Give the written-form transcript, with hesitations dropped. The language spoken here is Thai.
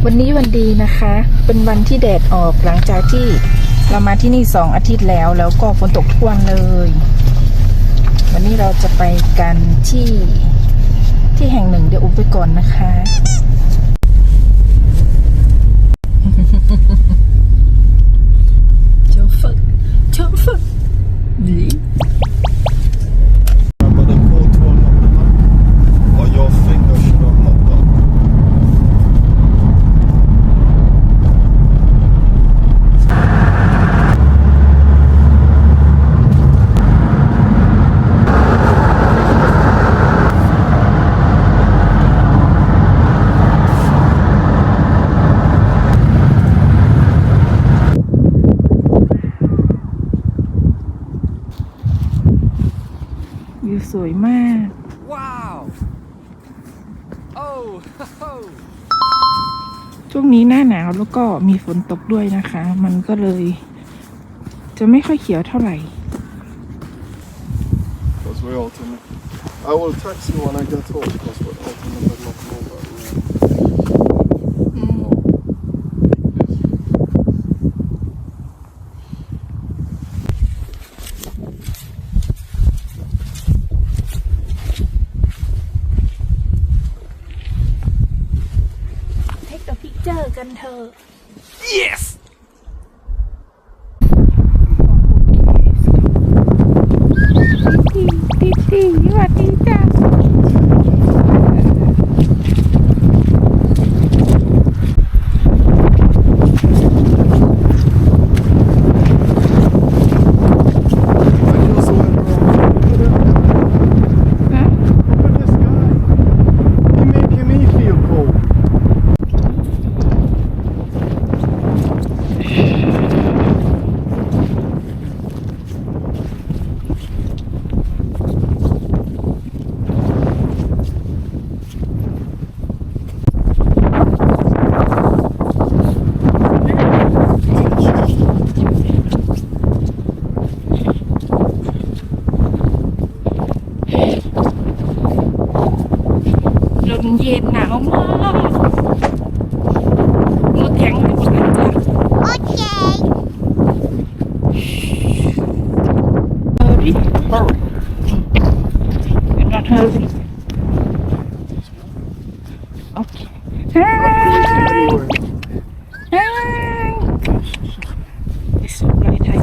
วันนี้วันดีนะคะ เป็นวันที่แดดออกหลังจากที่เรามาที่นี่2 อาทิตย์แล้วก็ฝนตกทุกวันเลย วันนี้เราจะไปกันที่แห่งหนึ่งเดี๋ยวอุ้มไปก่อนนะคะโชเฟอร์ดี วิวสวยมากว้าวช่วงนี้หน้าหนาวแล้วก็มีฝนตกด้วยนะคะ มันก็เลยจะไม่ค่อยเขียวเท่าไหร่ I will text you when I get home because we're out in the middle of nowhere. Take the picture กันเถอะ Yes! ติสวัสดีจ้าลมเย็นหนาวมากมือแข็งไปหมดเลยจ้ะโอเคhurry you're not hurry okay hi it's so bright hi